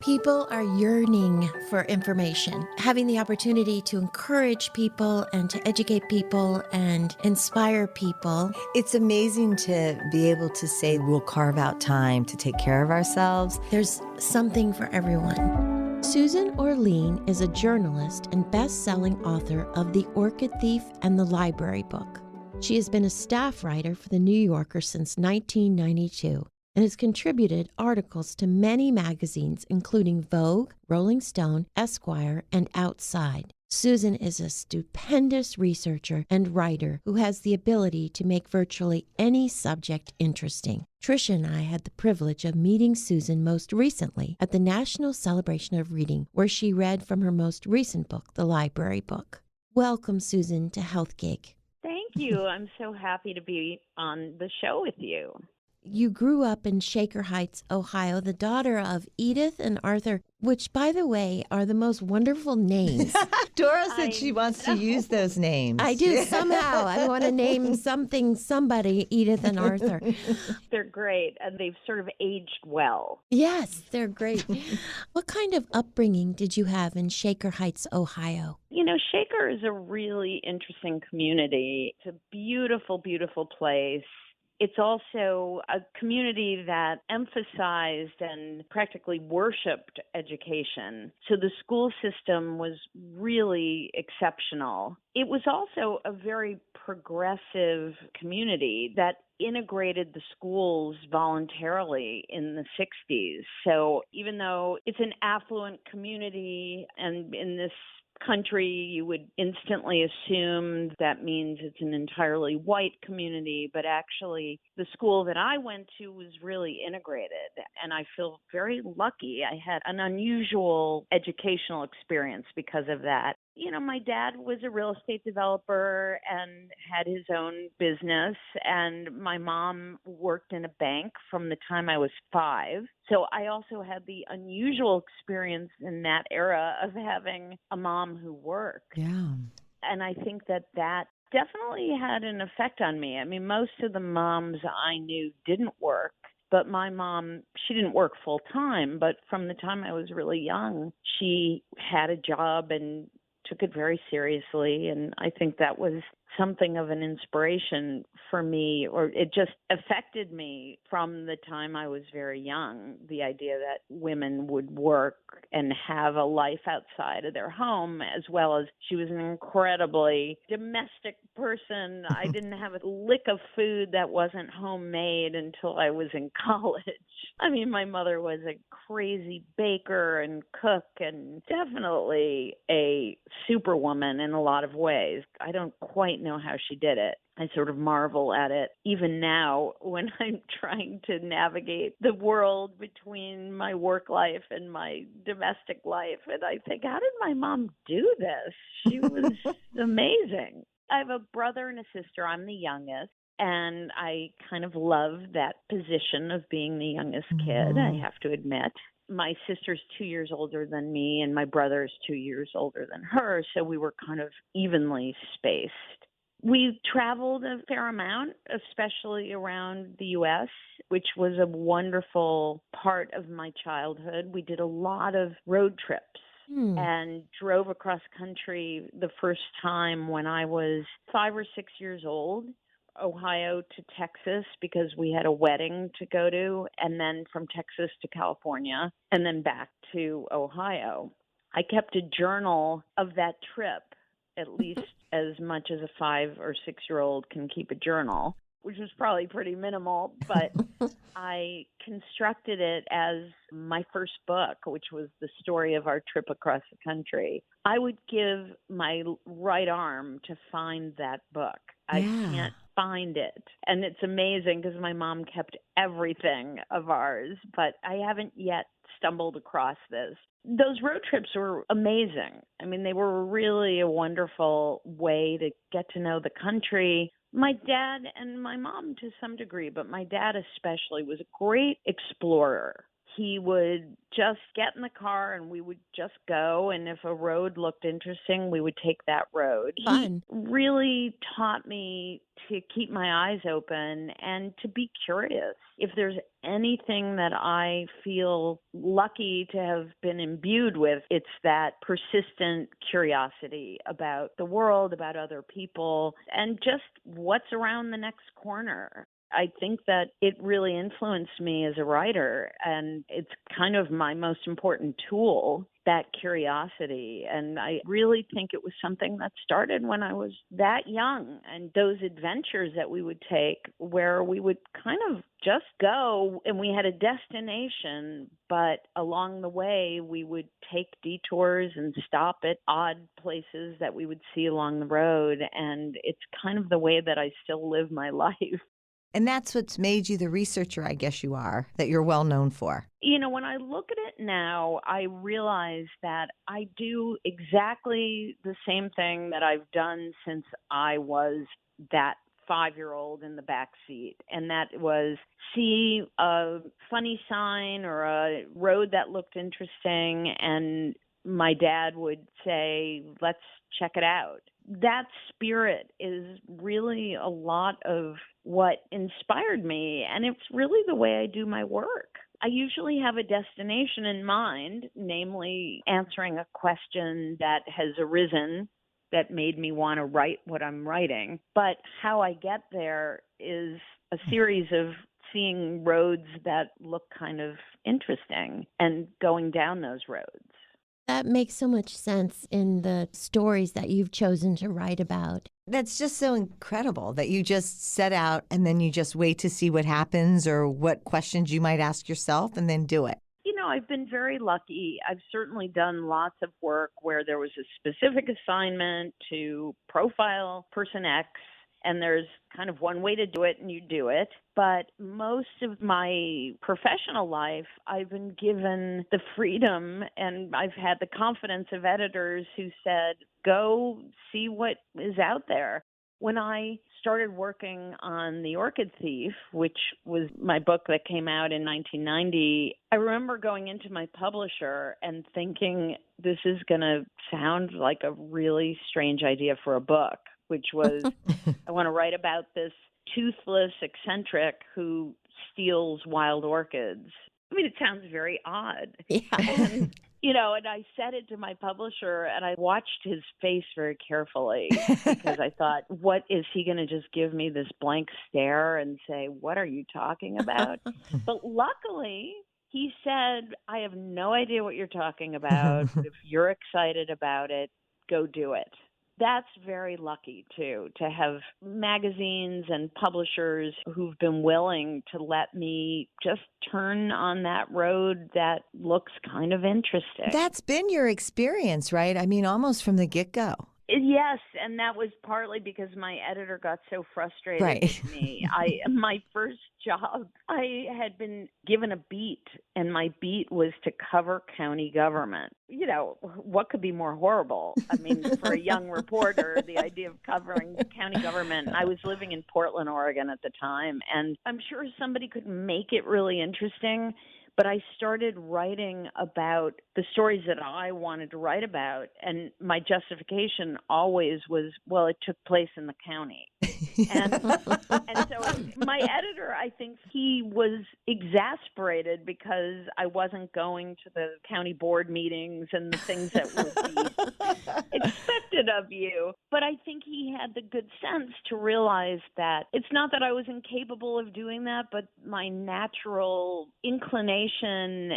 People are yearning for information, having the opportunity to encourage people and to educate people and inspire people. It's amazing to be able to say we'll carve out time to take care of ourselves. There's something for everyone. Susan Orlean is a journalist and best-selling author of The Orchid Thief and The Library Book. She has been a staff writer for The New Yorker since 1992. And has contributed articles to many magazines, including Vogue, Rolling Stone, Esquire, and Outside. Susan is a stupendous researcher and writer who has the ability to make virtually any subject interesting. Tricia and I had the privilege of meeting Susan most recently at the National Celebration of Reading, where she read from her most recent book, The Library Book. Welcome, Susan, to Health Gig. Thank you. I'm so happy to be on the show with you. You grew up in Shaker Heights, Ohio, the daughter of Edith and Arthur, which, by the way, are the most wonderful names. Dora said she wants to use those names. I do somehow. I want to name somebody, Edith and Arthur. They're great, and they've sort of aged well. Yes, they're great. What kind of upbringing did you have in Shaker Heights, Ohio? You know, Shaker is a really interesting community. It's a beautiful, beautiful place. It's also a community that emphasized and practically worshiped education. So the school system was really exceptional. It was also a very progressive community that integrated the schools voluntarily in the 60s. So even though it's an affluent community, and in this country, you would instantly assume that means it's an entirely white community, but actually the school that I went to was really integrated, and I feel very lucky. I had an unusual educational experience because of that. You know, my dad was a real estate developer and had his own business, and my mom worked in a bank from the time I was 5. So I also had the unusual experience in that era of having a mom who worked. Yeah. And I think that definitely had an effect on me. I mean, most of the moms I knew didn't work. But my mom, she didn't work full time, but from the time I was really young, she had a job and took it very seriously. And I think that was something of an inspiration for me, or it just affected me from the time I was very young, the idea that women would work and have a life outside of their home, as well as she was an incredibly domestic person. I didn't have a lick of food that wasn't homemade until I was in college. I mean, my mother was a crazy baker and cook, and definitely a superwoman in a lot of ways. I don't quite know how she did it. I sort of marvel at it even now when I'm trying to navigate the world between my work life and my domestic life. And I think, how did my mom do this? She was amazing. I have a brother and a sister. I'm the youngest. And I kind of love that position of being the youngest kid, I have to admit. My sister's 2 years older than me, and my brother is 2 years older than her, so we were kind of evenly spaced. We traveled a fair amount, especially around the U.S., which was a wonderful part of my childhood. We did a lot of road trips. And drove across country the first time when I was 5 or 6 years old. Ohio to Texas because we had a wedding to go to, and then from Texas to California, and then back to Ohio. I kept a journal of that trip, at least as much as a 5 or 6 year old can keep a journal, which was probably pretty minimal, but I constructed it as my first book, which was the story of our trip across the country. I would give my right arm to find that book. I can't find it. And it's amazing because my mom kept everything of ours, but I haven't yet stumbled across this. Those road trips were amazing. I mean, they were really a wonderful way to get to know the country. My dad and my mom to some degree, but my dad especially was a great explorer. he would just get in the car and we would just go. And if a road looked interesting, we would take that road. Fun. He really taught me to keep my eyes open and to be curious. If there's anything that I feel lucky to have been imbued with, it's that persistent curiosity about the world, about other people, and just what's around the next corner. I think that it really influenced me as a writer, and it's kind of my most important tool, that curiosity. And I really think it was something that started when I was that young, and those adventures that we would take where we would kind of just go and we had a destination, but along the way we would take detours and stop at odd places that we would see along the road. And it's kind of the way that I still live my life. And that's what's made you the researcher, I guess you are, that you're well known for. You know, when I look at it now, I realize that I do exactly the same thing that I've done since I was that 5-year-old in the back seat. And that was see a funny sign or a road that looked interesting, and my dad would say, let's check it out. That spirit is really a lot of what inspired me, and it's really the way I do my work. I usually have a destination in mind, namely answering a question that has arisen that made me want to write what I'm writing. But how I get there is a series of seeing roads that look kind of interesting and going down those roads. That makes so much sense in the stories that you've chosen to write about. That's just so incredible that you just set out and then you just wait to see what happens or what questions you might ask yourself and then do it. You know, I've been very lucky. I've certainly done lots of work where there was a specific assignment to profile person X, and there's kind of one way to do it and you do it. But most of my professional life, I've been given the freedom and I've had the confidence of editors who said, go see what is out there. When I started working on The Orchid Thief, which was my book that came out in 1990, I remember going into my publisher and thinking, this is going to sound like a really strange idea for a book, which was, I want to write about this toothless eccentric who steals wild orchids. I mean, it sounds very odd. Yeah. And, you know, and I said it to my publisher and I watched his face very carefully because I thought, what is he going to just give me this blank stare and say, what are you talking about? But luckily, he said, I have no idea what you're talking about. But if you're excited about it, go do it. That's very lucky, too, to have magazines and publishers who've been willing to let me just turn on that road that looks kind of interesting. That's been your experience, right? I mean, almost from the get-go. Yes, and that was partly because my editor got so frustrated with me. My first job, I had been given a beat, and my beat was to cover county government. You know, what could be more horrible? I mean, for a young reporter, the idea of covering county government. I was living in Portland, Oregon at the time, and I'm sure somebody could make it really interesting. But I started writing about the stories that I wanted to write about. And my justification always was, well, it took place in the county. And so my editor, I think he was exasperated because I wasn't going to the county board meetings and the things that would be expected of you. But I think he had the good sense to realize that it's not that I was incapable of doing that, but my natural inclination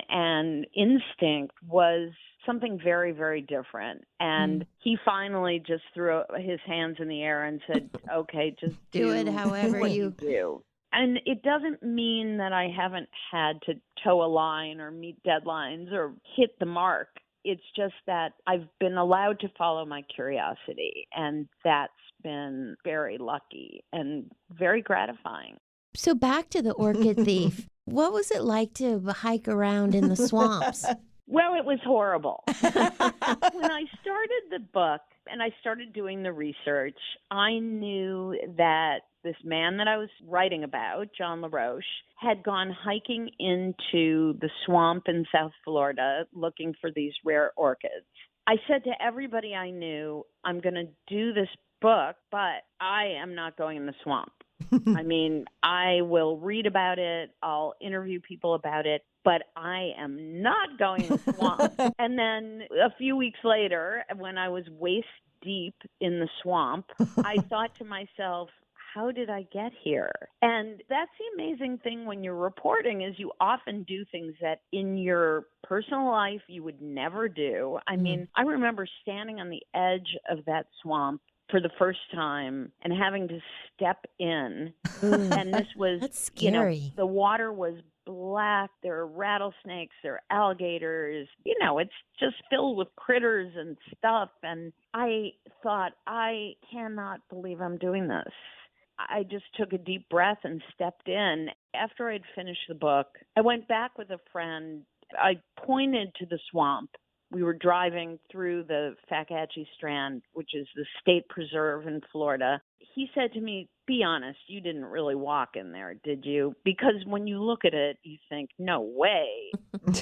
and instinct was something very, very different. And he finally just threw his hands in the air and said, okay, just do it however what you do. And it doesn't mean that I haven't had to toe a line or meet deadlines or hit the mark. It's just that I've been allowed to follow my curiosity, and that's been very lucky and very gratifying. So back to the Orchid Thief. What was it like to hike around in the swamps? Well, it was horrible. When I started the book and I started doing the research, I knew that this man that I was writing about, John LaRoche, had gone hiking into the swamp in South Florida looking for these rare orchids. I said to everybody I knew, I'm going to do this book, but I am not going in the swamp. I mean, I will read about it, I'll interview people about it, but I am not going in the swamp. And then a few weeks later, when I was waist deep in the swamp, I thought to myself, how did I get here? And that's the amazing thing when you're reporting is you often do things that in your personal life you would never do. I mean, I remember standing on the edge of that swamp for the first time and having to step in. And this was, That's scary. The water was black. There are rattlesnakes, there are alligators. It's just filled with critters and stuff. And I thought, I cannot believe I'm doing this. I just took a deep breath and stepped in. After I'd finished the book, I went back with a friend. I pointed to the swamp. We were driving through the Fakahatchee Strand, which is the state preserve in Florida. He said to me, be honest, you didn't really walk in there, did you? Because when you look at it, you think, no way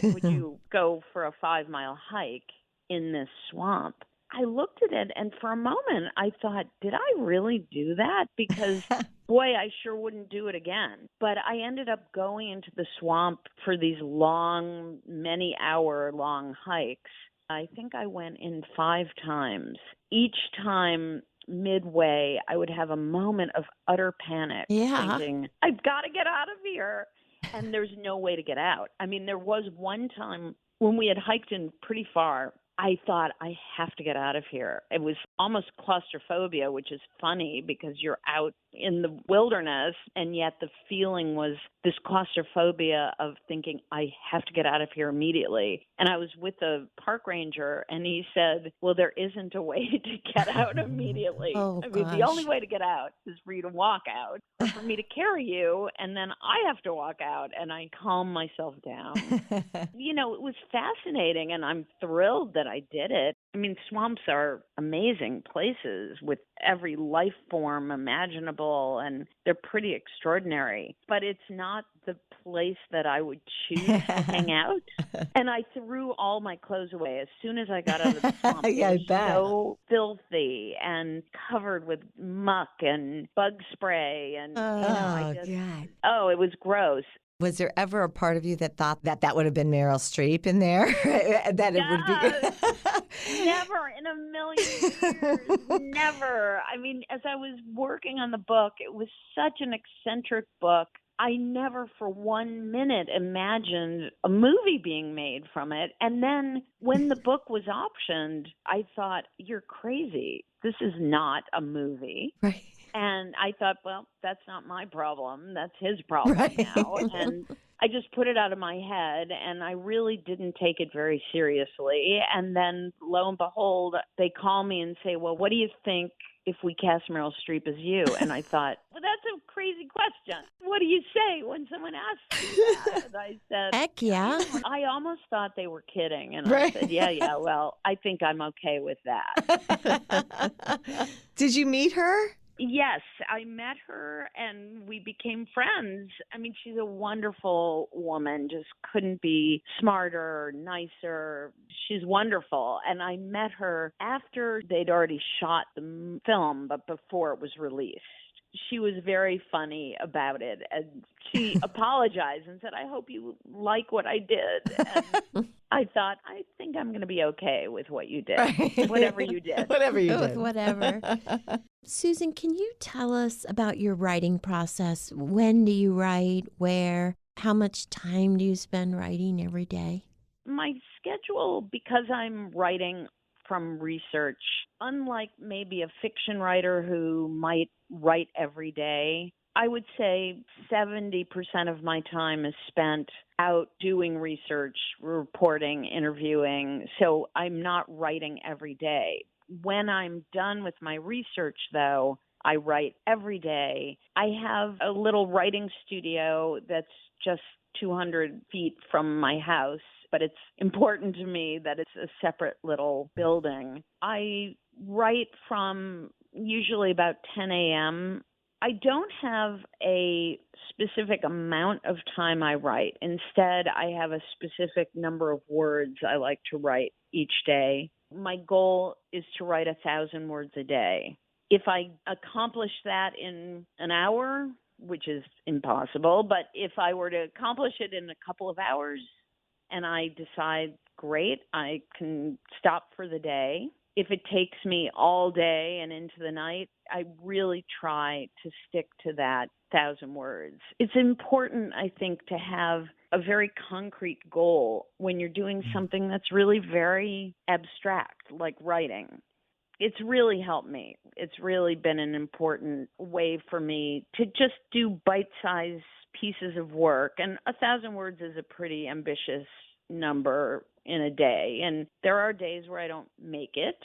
would you go for a 5-mile hike in this swamp. I looked at it, and for a moment, I thought, did I really do that? Because, boy, I sure wouldn't do it again. But I ended up going into the swamp for these long, many-hour-long hikes. I think I went in 5 times. Each time, midway, I would have a moment of utter panic, thinking, I've got to get out of here. And there's no way to get out. I mean, there was one time when we had hiked in pretty far, I thought, I have to get out of here. It was almost claustrophobia, which is funny because you're out in the wilderness, and yet the feeling was this claustrophobia of thinking, I have to get out of here immediately. And I was with a park ranger, and he said, well, there isn't a way to get out immediately. The only way to get out is for you to walk out, or for me to carry you, and then I have to walk out. And I calm myself down. It was fascinating, and I'm thrilled that I did it. I mean, swamps are amazing places with every life form imaginable, and they're pretty extraordinary. But it's not the place that I would choose to hang out. And I threw all my clothes away as soon as I got out of the swamp. Yeah, I bet. So filthy and covered with muck and bug spray. And God. it was gross. Was there ever a part of you that thought that would have been Meryl Streep in there? That it would be. Never in a million years. Never. I mean, as I was working on the book, it was such an eccentric book. I never for 1 minute imagined a movie being made from it. And then when the book was optioned, I thought, you're crazy. This is not a movie. Right. And I thought, well, that's not my problem. That's his problem now. And I just put it out of my head, and I really didn't take it very seriously. And then, lo and behold, they call me and say, well, what do you think if we cast Meryl Streep as you? And I thought, well, that's a crazy question. What do you say when someone asks you that? And I said, heck yeah. I almost thought they were kidding. And I said, yeah, well, I think I'm okay with that. Did you meet her? Yes, I met her and we became friends. I mean, she's a wonderful woman, just couldn't be smarter, nicer. She's wonderful. And I met her after they'd already shot the film, but before it was released. She was very funny about it, and she apologized and said, I hope you like what I did. And I thought, I think I'm going to be okay with what you did, whatever you did. Whatever you Go did. with whatever. Susan, can you tell us about your writing process? When do you write? Where? How much time do you spend writing every day? My schedule, because I'm writing from research, unlike maybe a fiction writer who might write every day, I would say 70% of my time is spent out doing research, reporting, interviewing. So I'm not writing every day. When I'm done with my research, though, I write every day. I have a little writing studio that's just 200 feet from my house but it's important to me that it's a separate little building. I write from usually about 10 a.m. I don't have a specific amount of time I write. Instead, I have a specific number of words I like to write each day. My goal is to write 1,000 words a day. If I accomplish that in an hour, which is impossible, but if I were to accomplish it in a couple of hours and I decide, great, I can stop for the day. If it takes me all day and into the night, I really try to stick to that 1,000 words. It's important, I think, to have a very concrete goal when you're doing something that's really very abstract, like writing. It's really helped me. It's really been an important way for me to just do bite-sized pieces of work. And 1,000 words is a pretty ambitious number in a day. And there are days where I don't make it,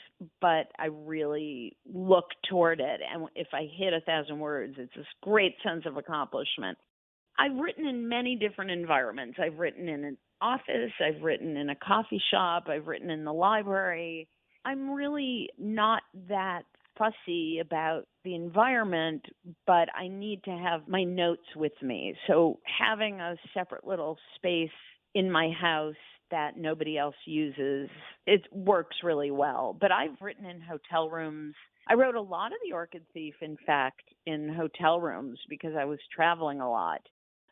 but I really look toward it. And if I hit 1,000 words, it's this great sense of accomplishment. I've written in many different environments. I've written in an office. I've written in a coffee shop. I've written in the library. I'm really not that fussy about the environment, but I need to have my notes with me. So having a separate little space in my house that nobody else uses, it works really well. But I've written in hotel rooms. I wrote a lot of the Orchid Thief, in fact, in hotel rooms because I was traveling a lot.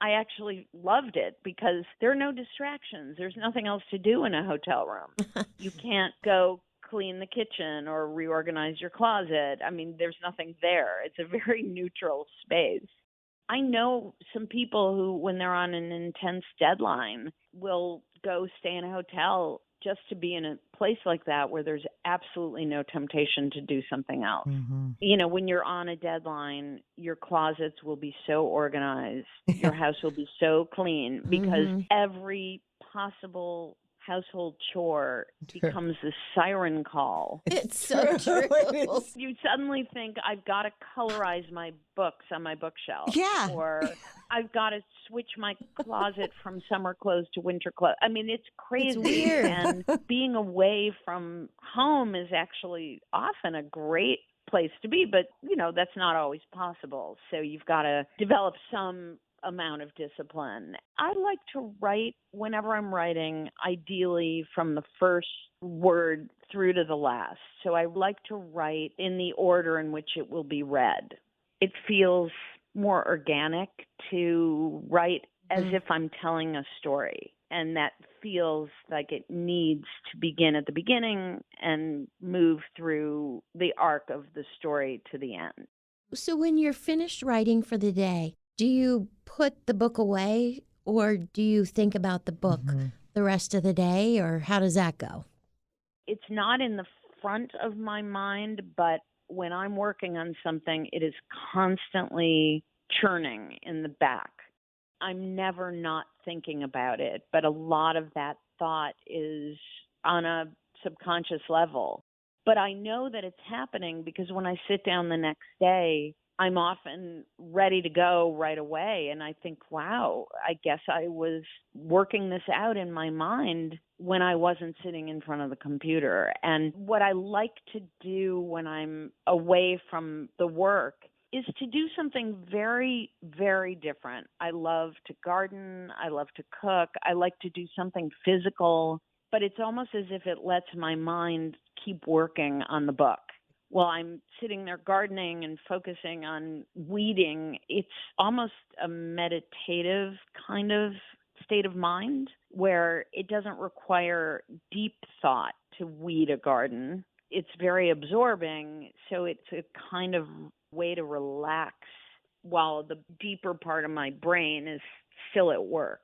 I actually loved it because there are no distractions. There's nothing else to do in a hotel room. You can't go clean the kitchen or reorganize your closet. I mean, there's nothing there. It's a very neutral space. I know some people who, when they're on an intense deadline, will go stay in a hotel just to be in a place like that where there's absolutely no temptation to do something else. Mm-hmm. You know, when you're on a deadline, your closets will be so organized, your house will be so clean because every possible household chore becomes the siren call. It's so true. You suddenly think, I've got to colorize my books on my bookshelf. Yeah. Or I've got to switch my closet from summer clothes to winter clothes. I mean, it's crazy. It's weird. And being away from home is actually often a great place to be. But, you know, that's not always possible. So you've got to develop some amount of discipline. I like to write whenever I'm writing, ideally from the first word through to the last. So I like to write in the order in which it will be read. It feels more organic to write as if I'm telling a story. And that feels like it needs to begin at the beginning and move through the arc of the story to the end. So when you're finished writing for the day, do you put the book away or do you think about the book the rest of the day, or how does that go? It's not in the front of my mind, but when I'm working on something, it is constantly churning in the back. I'm never not thinking about it, but a lot of that thought is on a subconscious level. But I know that it's happening because when I sit down the next day, I'm often ready to go right away. And I think, wow, I guess I was working this out in my mind when I wasn't sitting in front of the computer. And what I like to do when I'm away from the work is to do something very, very different. I love to garden. I love to cook. I like to do something physical, but it's almost as if it lets my mind keep working on the book. While I'm sitting there gardening and focusing on weeding, it's almost a meditative kind of state of mind where it doesn't require deep thought to weed a garden. It's very absorbing, so it's a kind of way to relax while the deeper part of my brain is still at work.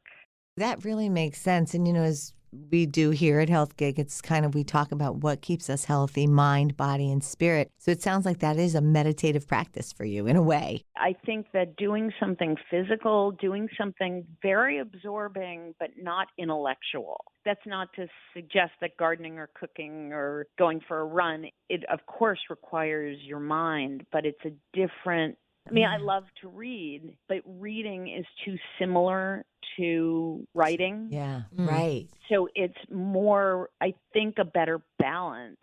That really makes sense. And, you know, as we do here at Health Gig, it's kind of, we talk about what keeps us healthy, mind, body, and spirit. So it sounds like that is a meditative practice for you in a way. I think that doing something physical, doing something very absorbing, but not intellectual. That's not to suggest that gardening or cooking or going for a run, it of course requires your mind, but it's a different I mean, I love to read, but reading is too similar to writing. Yeah, right. So it's more, I think, a better balance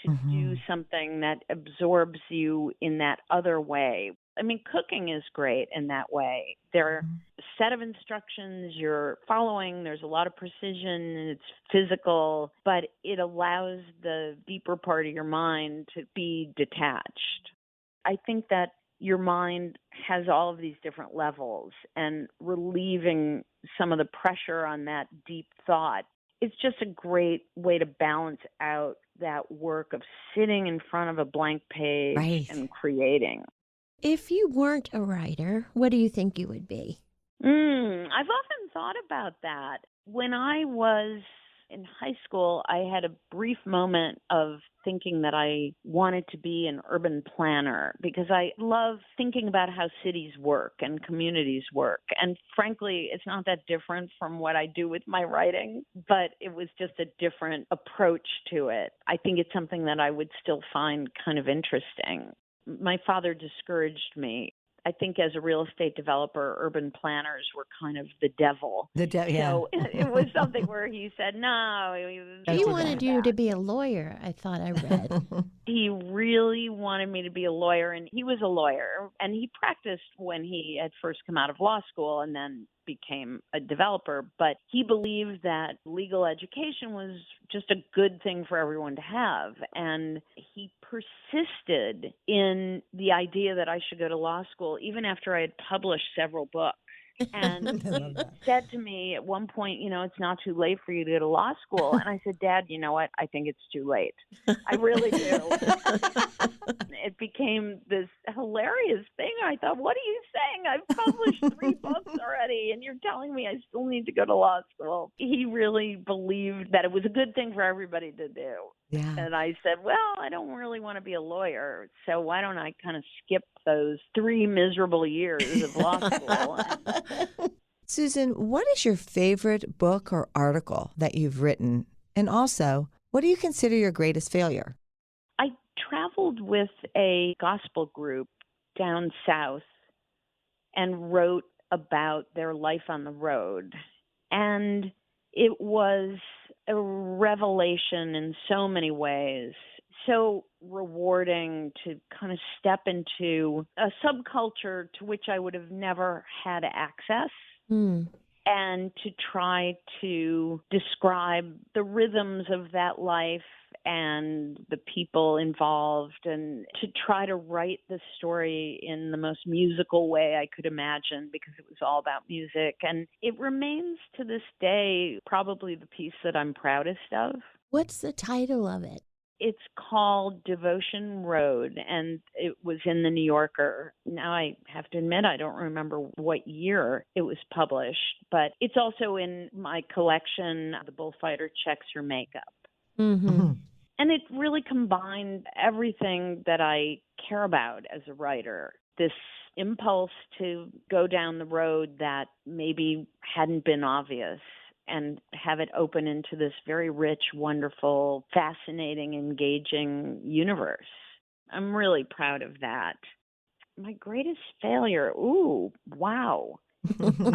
to do something that absorbs you in that other way. I mean, cooking is great in that way. There are a set of instructions you're following. There's a lot of precision and it's physical, but it allows the deeper part of your mind to be detached. I think that your mind has all of these different levels, and relieving some of the pressure on that deep thought, it's just a great way to balance out that work of sitting in front of a blank page and creating. If you weren't a writer, what do you think you would be? I've often thought about that. When I was in high school, I had a brief moment of thinking that I wanted to be an urban planner because I love thinking about how cities work and communities work. And frankly, it's not that different from what I do with my writing, but it was just a different approach to it. I think it's something that I would still find kind of interesting. My father discouraged me. I think as a real estate developer, urban planners were kind of the devil. So it was something where he said, no. He wanted you to be a lawyer, I thought I read. He really wanted me to be a lawyer, and he was a lawyer, and he practiced when he had first come out of law school and then became a developer. But he believed that legal education was just a good thing for everyone to have. And he persisted in the idea that I should go to law school, even after I had published several books. And he said to me at one point, it's not too late for you to go to law school. And I said, Dad, you know what? I think it's too late. I really do. It became this hilarious thing. I thought, what are you saying? I've published 3 books already, and you're telling me I still need to go to law school. He really believed that it was a good thing for everybody to do. Yeah. And I said, well, I don't really want to be a lawyer, so why don't I kind of skip those 3 miserable years of law school? Susan, what is your favorite book or article that you've written? And also, what do you consider your greatest failure? I traveled with a gospel group down south and wrote about their life on the road. And it was a revelation in so many ways, so rewarding to kind of step into a subculture to which I would have never had access. And to try to describe the rhythms of that life and the people involved, and to try to write the story in the most musical way I could imagine, because it was all about music. And it remains to this day probably the piece that I'm proudest of. What's the title of it? It's called Devotion Road, and it was in the New Yorker. Now I have to admit I don't remember what year it was published, but it's also in my collection, The Bullfighter Checks Her Makeup. And it really combined everything that I care about as a writer. This impulse to go down the road that maybe hadn't been obvious, and have it open into this very rich, wonderful, fascinating, engaging universe. I'm really proud of that. My greatest failure, wow. Gosh,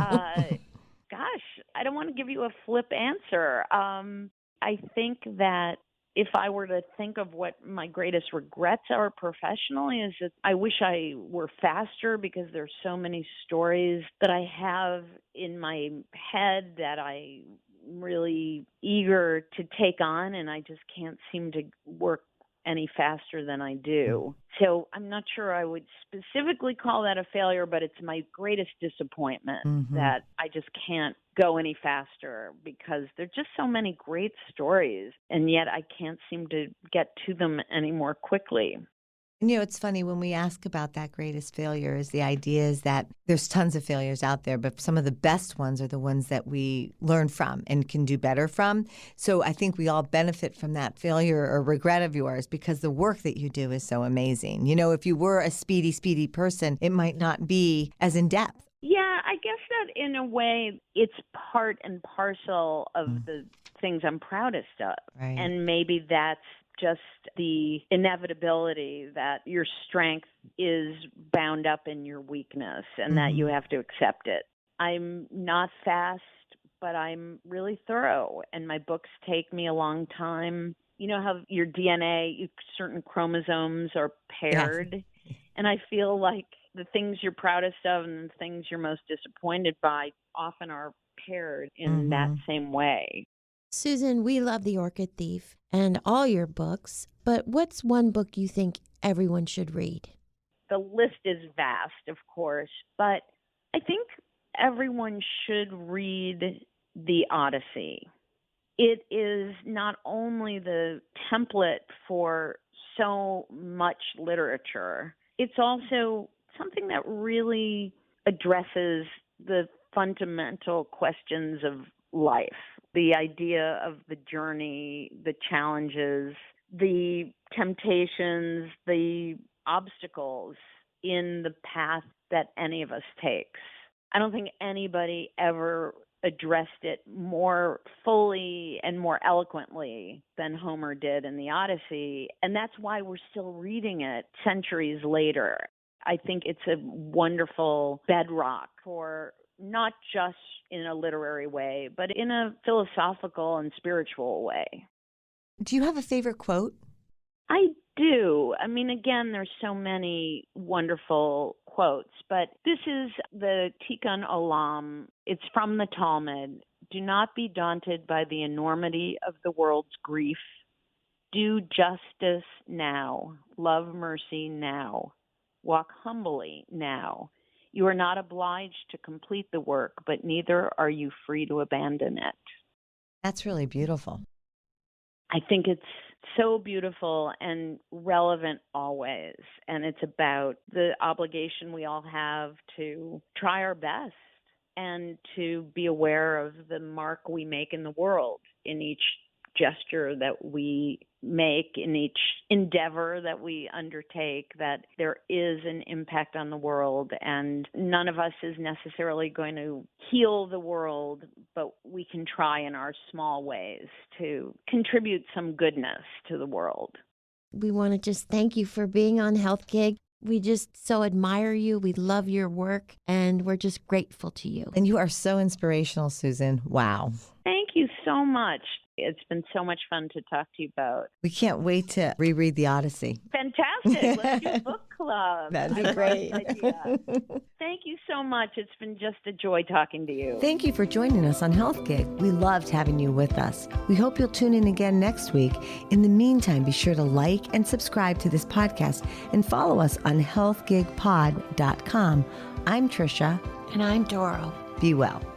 I don't want to give you a flip answer. I think that if I were to think of what my greatest regrets are professionally, is that I wish I were faster, because there's so many stories that I have in my head that I'm really eager to take on, and I just can't seem to work any faster than I do. So I'm not sure I would specifically call that a failure, but it's my greatest disappointment that I just can't go any faster, because there are just so many great stories, and yet I can't seem to get to them any more quickly. It's funny when we ask about that greatest failure, is the idea is that there's tons of failures out there, but some of the best ones are the ones that we learn from and can do better from. So I think we all benefit from that failure or regret of yours, because the work that you do is so amazing. If you were a speedy person, it might not be as in depth. Yeah, I guess that in a way it's part and parcel of the things I'm proudest of. Right. And maybe that's just the inevitability that your strength is bound up in your weakness and that you have to accept it. I'm not fast, but I'm really thorough, and my books take me a long time. You know how your DNA, certain chromosomes are paired, and I feel like the things you're proudest of and the things you're most disappointed by often are paired in that same way. Susan, we love The Orchid Thief and all your books, but what's one book you think everyone should read? The list is vast, of course, but I think everyone should read The Odyssey. It is not only the template for so much literature, it's also something that really addresses the fundamental questions of life. The idea of the journey, the challenges, the temptations, the obstacles in the path that any of us takes. I don't think anybody ever addressed it more fully and more eloquently than Homer did in the Odyssey, and that's why we're still reading it centuries later. I think it's a wonderful bedrock for not just in a literary way, but in a philosophical and spiritual way. Do you have a favorite quote? I do. I mean, again, there's so many wonderful quotes, but this is the Tikkun Olam. It's from the Talmud. Do not be daunted by the enormity of the world's grief. Do justice now. Love mercy now. Walk humbly now. You are not obliged to complete the work, but neither are you free to abandon it. That's really beautiful. I think it's so beautiful and relevant always. And it's about the obligation we all have to try our best and to be aware of the mark we make in the world, in each gesture that we make, in each endeavor that we undertake, that there is an impact on the world, and none of us is necessarily going to heal the world, but we can try in our small ways to contribute some goodness to the world. We want to just thank you for being on Health Gig. We just so admire you. We love your work, and we're just grateful to you. And you are so inspirational, Susan. Wow. Thank you so much. It's been so much fun to talk to you about. We can't wait to reread The Odyssey. Fantastic. Let's do a book club. That'd be great. Thank you so much. It's been just a joy talking to you. Thank you for joining us on Health Gig. We loved having you with us. We hope you'll tune in again next week. In the meantime, be sure to like and subscribe to this podcast and follow us on healthgigpod.com. I'm Trisha. And I'm Doro. Be well.